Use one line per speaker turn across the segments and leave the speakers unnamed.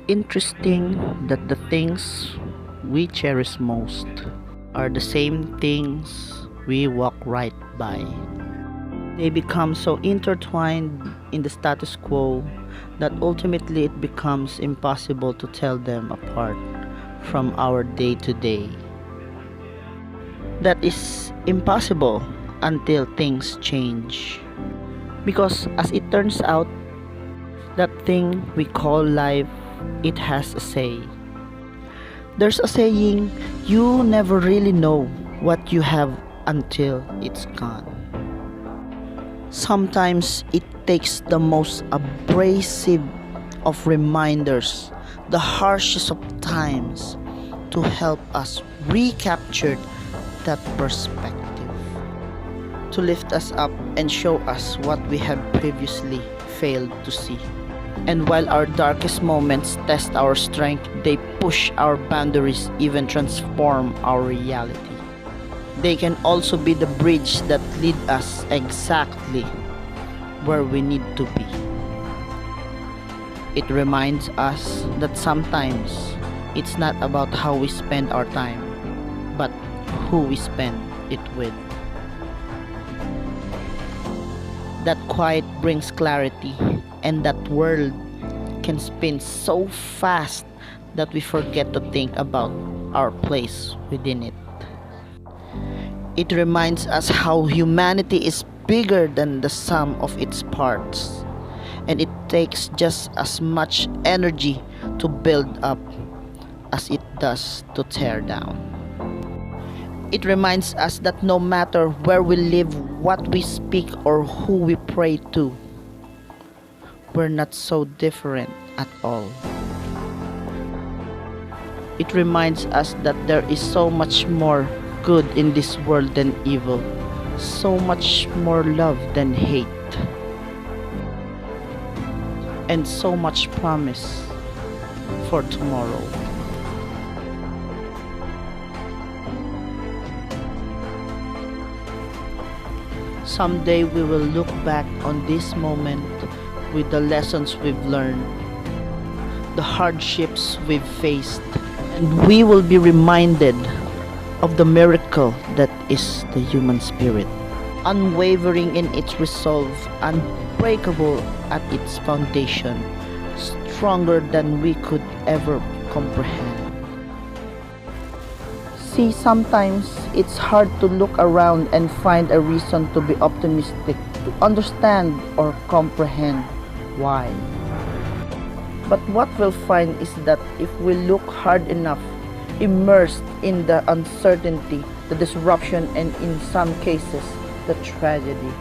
interesting that the things we cherish most are the same things we walk right by. They become so intertwined in the status quo that ultimately it becomes impossible to tell them apart from our day to day. That is impossible until things change. Because as it turns out, that thing we call life, it has a say. There's a saying, you never really know what you have until it's gone. Sometimes it takes the most abrasive of reminders, the harshest of times, to help us recapture that perspective, to lift us up and show us what we have previously failed to see. And while our darkest moments test our strength, they push our boundaries, even transform our reality. They can also be the bridge that lead us exactly where we need to be. It reminds us that sometimes it's not about how we spend our time, but who we spend it with. That quiet brings clarity, and that world can spin so fast that we forget to think about our place within it. It reminds us how humanity is bigger than the sum of its parts, and it takes just as much energy to build up as it does to tear down. It reminds us that no matter where we live, what we speak, or who we pray to, we're not so different at all. It reminds us that there is so much more good in this world than evil, so much more love than hate, and so much promise for tomorrow. Someday we will look back on this moment with the lessons we've learned, the hardships we've faced, and we will be reminded of the miracle that is the human spirit, unwavering in its resolve, unbreakable at its foundation, stronger than we could ever comprehend. See, sometimes it's hard to look around and find a reason to be optimistic, to understand or comprehend why. But what we'll find is that if we look hard enough, immersed in the uncertainty, the disruption, and in some cases, the tragedy,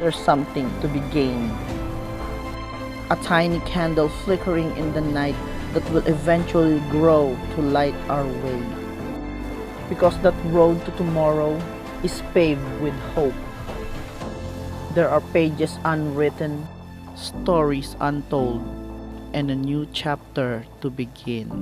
there's something to be gained. A tiny candle flickering in the night that will eventually grow to light our way. Because that road to tomorrow is paved with hope. There are pages unwritten, stories untold, and a new chapter to begin.